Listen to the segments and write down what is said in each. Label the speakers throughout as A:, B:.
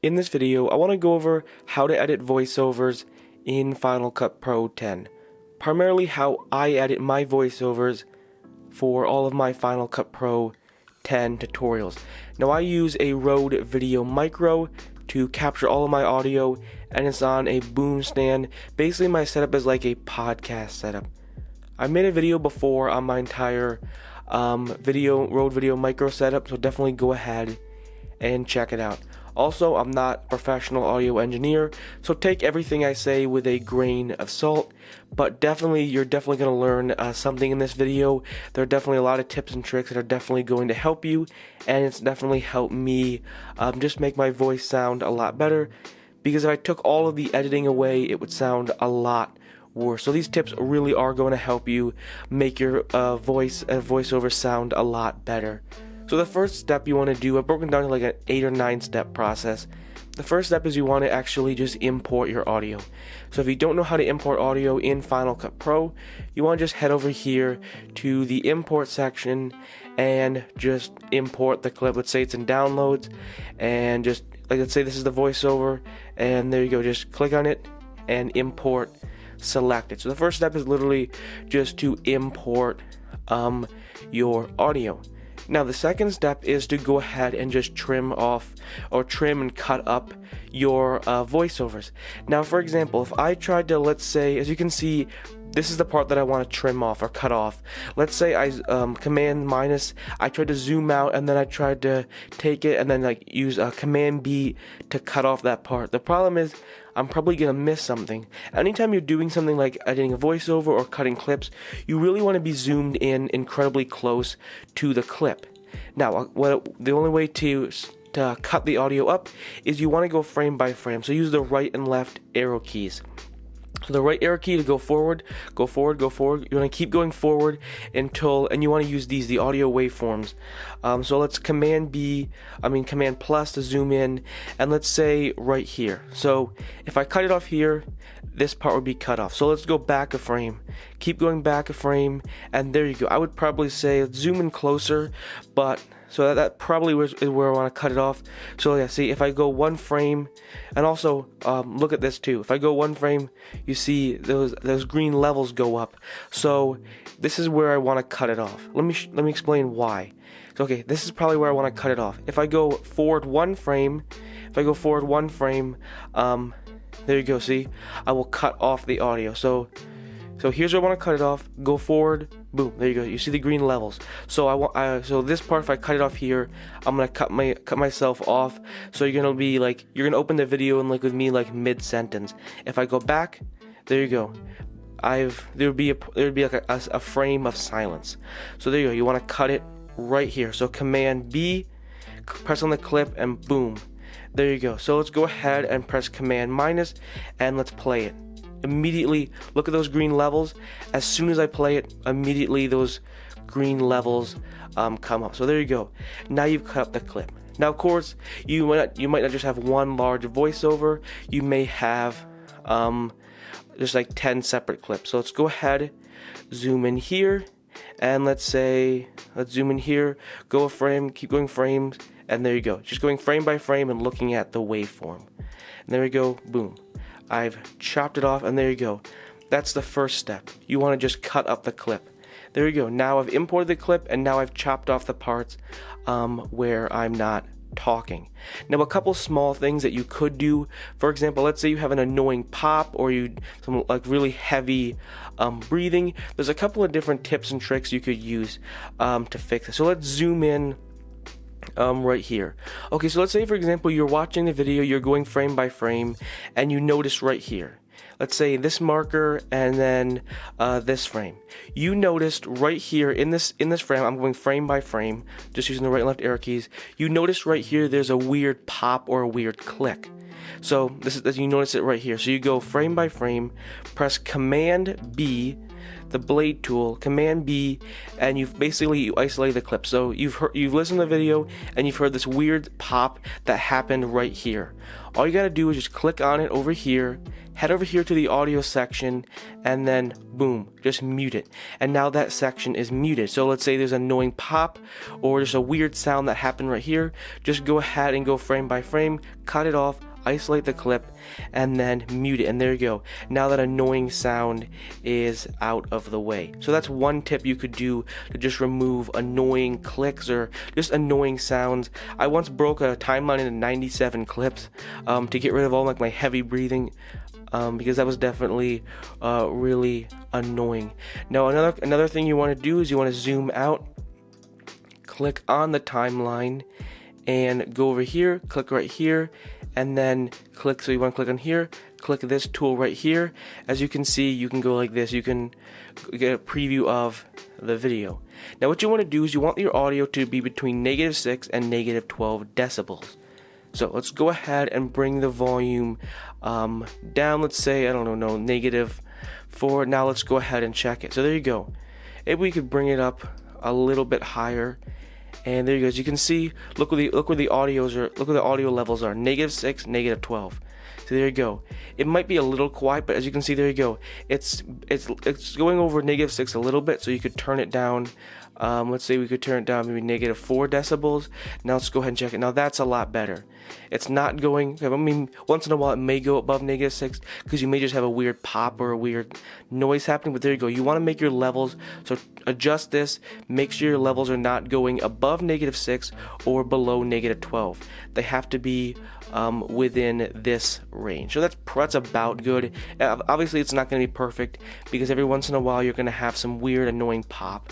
A: In this video, I want to go over how to edit voiceovers in Final Cut Pro 10. Primarily how I edit my voiceovers for all of my Final Cut Pro 10 tutorials. Now I use a Rode Video Micro to capture all of my audio, and it's on a boom stand. Basically my setup is like a podcast setup. I made a video before on my entire Rode Video Micro setup, so definitely go ahead and check it out. Also, I'm not a professional audio engineer, so take everything I say with a grain of salt, but you're definitely going to learn something in this video. There are definitely a lot of tips and tricks that are definitely going to help you, and it's definitely helped me just make my voice sound a lot better, because if I took all of the editing away, it would sound a lot worse. So these tips really are going to help you make your voiceover sound a lot better. So the first step you want to do, I've broken down to like an 8 or 9 step process. The first step is you want to actually just import your audio. So if you don't know how to import audio in Final Cut Pro, you want to just head over here to the import section and just import the clip. Let's say it's in downloads, and just like, let's say this is the voiceover, and there you go, just click on it and import, select it. So the first step is literally just to import your audio. Now the second step is to go ahead and just trim and cut up your voiceovers. Now for example, if I tried to, let's say, as you can see, this is the part that I want to trim off or cut off. Let's say I command minus, I tried to zoom out, and then I tried to take it and then like use command B to cut off that part. The problem is I'm probably gonna miss something. Anytime you're doing something like editing a voiceover or cutting clips, you really want to be zoomed in incredibly close to the clip. Now the only way to cut the audio up is you want to go frame by frame. So use the right and left arrow keys. So the right arrow key to go forward, go forward, go forward. You want to keep going forward and you want to use the audio waveforms. So let's command plus to zoom in, and let's say right here. So if I cut it off here, this part would be cut off. So let's go back a frame. Keep going back a frame, and there you go. I would probably say let's zoom in closer, but so that probably is where I want to cut it off. So yeah, see, if I go one frame, and also look at this too. If I go one frame, you see those green levels go up. So this is where I want to cut it off. Let me explain why. So, okay, this is probably where I want to cut it off. If I go forward one frame, there you go. See, I will cut off the audio. So here's where I want to cut it off. Go forward, boom. There you go. You see the green levels. So so this part, if I cut it off here, I'm gonna cut myself off. So you're gonna open the video and with me mid sentence. If I go back, there you go. There would be like a frame of silence. So there you go. You want to cut it right here. So command B, press on the clip, and boom. There you go. So let's go ahead and press command minus, and let's play it. Immediately, look at those green levels. As soon as I play it, immediately those green levels come up. So there you go. Now you've cut up the clip. Now of course, you might not just have one large voiceover. You may have just like 10 separate clips. So let's go ahead, zoom in here, and let's zoom in here, go a frame, keep going frames, and there you go. Just going frame by frame and looking at the waveform. And there we go, boom. I've chopped it off, and there you go. That's the first step. You want to just cut up the clip. There you go. Now I've imported the clip, and now I've chopped off the parts where I'm not talking. Now a couple small things that you could do. For example, let's say you have an annoying pop, or some really heavy breathing. There's a couple of different tips and tricks you could use to fix it. So let's zoom in right here. Okay, so let's say for example you're watching the video, you're going frame by frame, and you notice right here, let's say this marker and then this frame. You noticed right here in this frame, I'm going frame by frame, just using the right and left arrow keys. You notice right here there's a weird pop or a weird click. So you notice it right here. So you go frame by frame, press command B, the blade tool, Command B, and you isolate the clip. So you've listened to the video and you've heard this weird pop that happened right here. All you gotta do is just click on it over here, head over here to the audio section, and then boom, just mute it. And now that section is muted. So let's say there's an annoying pop or just a weird sound that happened right here. Just go ahead and go frame by frame, cut it off, isolate the clip, and then mute it, and there you go. Now that annoying sound is out of the way. So that's one tip you could do to just remove annoying clicks or just annoying sounds. I once broke a timeline into 97 clips to get rid of all like my heavy breathing, because that was definitely really annoying. Now another thing you want to do is you want to zoom out, click on the timeline, and go over here, click right here, and then click, so you want to click on here, click this tool right here. As you can see, you can go like this, you can get a preview of the video. Now what you want to do is you want your audio to be between -6 and -12 decibels. So let's go ahead and bring the volume down, let's say, I don't know, -4. Now let's go ahead and check it. So there you go. If we could bring it up a little bit higher, and there you go. As you can see, look where the audio levels are, -6, -12. So there you go. It might be a little quiet, but as you can see, there you go. It's going over -6 a little bit, so you could turn it down. Let's say we could turn it down maybe -4 decibels. Now let's go ahead and check it. Now that's a lot better. It's not going, I mean, once in a while it may go above -6 because you may just have a weird pop or a weird noise happening, but there you go. You want to make your levels, so adjust this, make sure your levels are not going above -6 or below -12. They have to be within this range. So that's about good. Obviously it's not going to be perfect because every once in a while you're going to have some weird annoying pop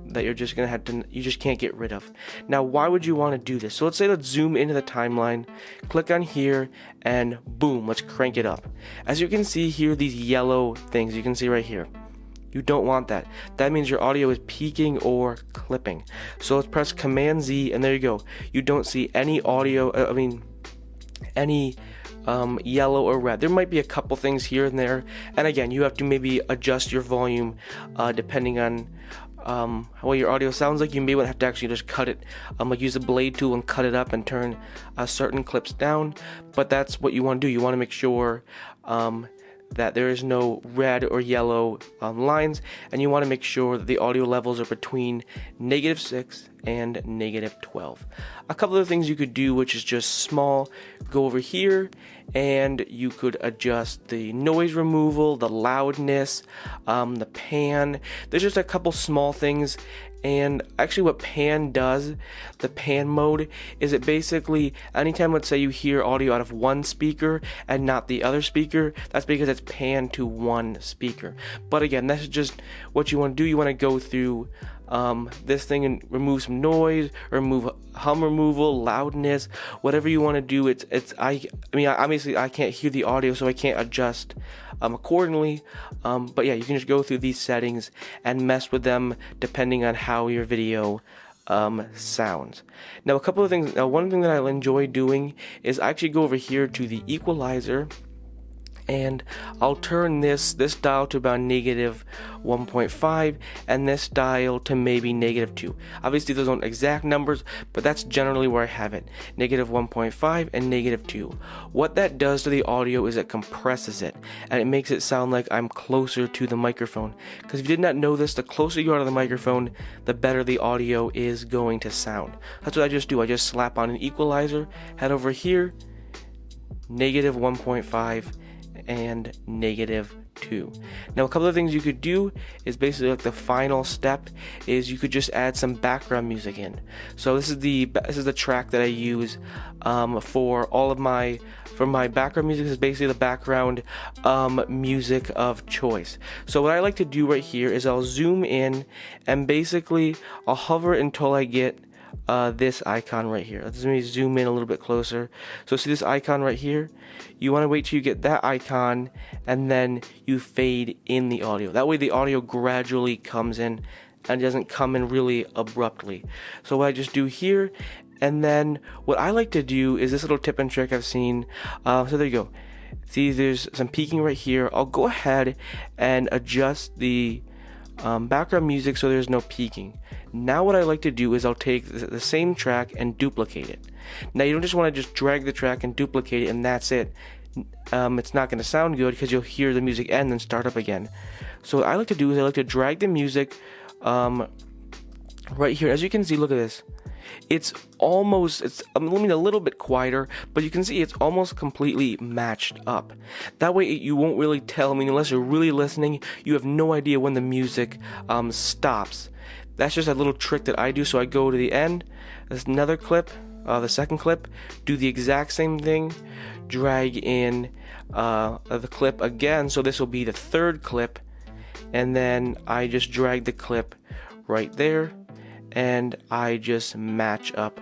A: that you're just gonna you just can't get rid of. Now why would you want to do this? So let's say let's zoom into the timeline, click on here, and boom, let's crank it up. As you can see here, these yellow things you can see right here, you don't want that. That means your audio is peaking or clipping. So let's press Command Z, and there you go. You don't see any audio, any yellow or red. There might be a couple things here and there, and again, you have to maybe adjust your volume depending on how your audio sounds like. You may have to actually just cut it, like use the blade tool and cut it up and turn certain clips down, but that's what you want to do. You want to make sure that there is no red or yellow lines, and you want to make sure that the audio levels are between -6 and -12. A couple of things you could do, which is just small, go over here and you could adjust the noise removal, the loudness, the pan. There's just a couple small things. And actually what pan does, the pan mode, is it basically, anytime let's say you hear audio out of one speaker and not the other speaker, that's because it's panned to one speaker. But again, that's just what you want to do. You want to go through this thing and remove some noise, remove hum removal, loudness, whatever you want to do. I mean, obviously I can't hear the audio, so I can't adjust accordingly, but yeah, you can just go through these settings and mess with them depending on how your video sounds. Now a couple of things, one thing that I enjoy doing is I actually go over here to the equalizer, and I'll turn this dial to about -1.5 and this dial to maybe -2. Obviously those aren't exact numbers, but that's generally where I have it, -1.5 and -2. What that does to the audio is it compresses it, and it makes it sound like I'm closer to the microphone. Because if you did not know this, the closer you are to the microphone, the better the audio is going to sound. That's what I just do. I just slap on an equalizer, head over here, -1.5 and -2. Now a couple of things you could do is basically like the final step is you could just add some background music in. So this is the track that I use for my background music. Is basically the background music of choice. So what I like to do right here is I'll zoom in and basically I'll hover until I get this icon right here. Let me zoom in a little bit closer. So see this icon right here? You want to wait till you get that icon and then you fade in the audio. That way the audio gradually comes in and doesn't come in really abruptly. So what I just do here, and then what I like to do is this little tip and trick I've seen. So there you go. See, there's some peaking right here. I'll go ahead and adjust the background music so there's no peaking. Now what I like to do is I'll take the same track and duplicate it. Now you don't just want to just drag the track and duplicate it and that's it. It's not going to sound good because you'll hear the music end and start up again. So what I like to do is I like to drag the music right here. As you can see, look at this. It's a little bit quieter, but you can see it's almost completely matched up. That way you won't really tell. Unless you're really listening, you have no idea when the music stops. That's just a little trick that I do. So I go to the end. There's another clip, the second clip. Do the exact same thing. Drag in the clip again. So this will be the third clip, and then I just drag the clip right there. And I just match up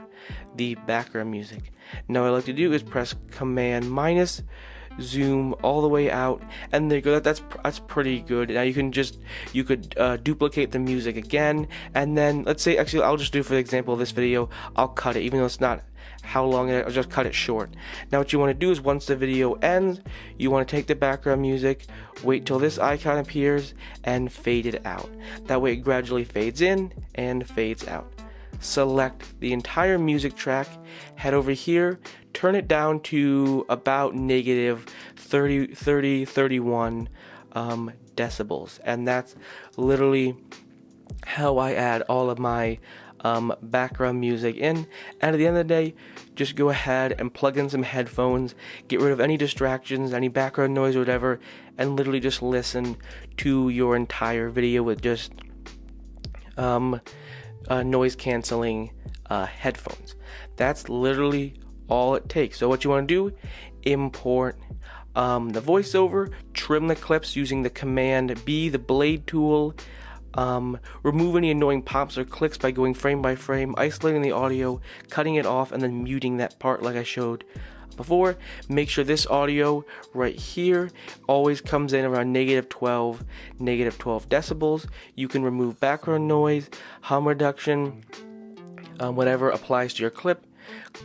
A: the background music. Now what I like to do is press Command minus, zoom all the way out, and there you go. That's pretty good. Now you could duplicate the music again, and then let's say, actually I'll just do for the example of this video, I'll cut it, even though it's not how long I'll just cut it short. Now what you want to do is once the video ends, you want to take the background music, wait till this icon appears, and fade it out. That way it gradually fades in and fades out. Select the entire music track, head over here, turn it down to about negative 31 decibels, and that's literally how I add all of my background music in. And at the end of the day, just go ahead and plug in some headphones, get rid of any distractions, any background noise or whatever, and literally just listen to your entire video with just noise canceling headphones. That's literally all it takes. So what you want to do, import the voiceover, trim the clips using the Command B, the blade tool. Remove any annoying pops or clicks by going frame by frame, isolating the audio, cutting it off, and then muting that part like I showed before. Make sure this audio right here always comes in around negative 12 decibels. You can remove background noise, hum reduction, whatever applies to your clip.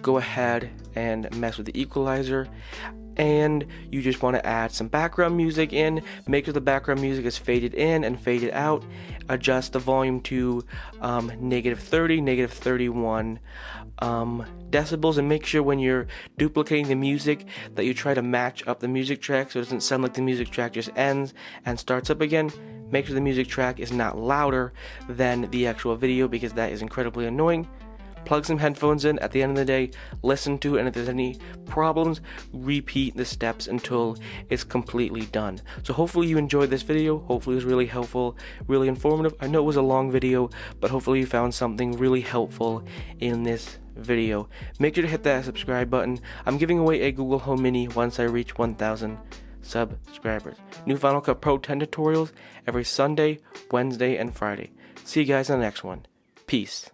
A: Go ahead and mess with the equalizer. And you just want to add some background music in. Make sure the background music is faded in and faded out. Adjust the volume to negative 30, negative 31 decibels, and make sure when you're duplicating the music that you try to match up the music track so it doesn't sound like the music track just ends and starts up again. Make sure the music track is not louder than the actual video, because that is incredibly annoying. Plug some headphones in at the end of the day, listen to it, and if there's any problems, repeat the steps until it's completely done. So hopefully you enjoyed this video. Hopefully it was really helpful, really informative. I know it was a long video, but hopefully you found something really helpful in this video. Make sure to hit that subscribe button. I'm giving away a Google Home Mini once I reach 1,000 subscribers. New Final Cut Pro 10 tutorials every Sunday, Wednesday, and Friday. See you guys in the next one. Peace.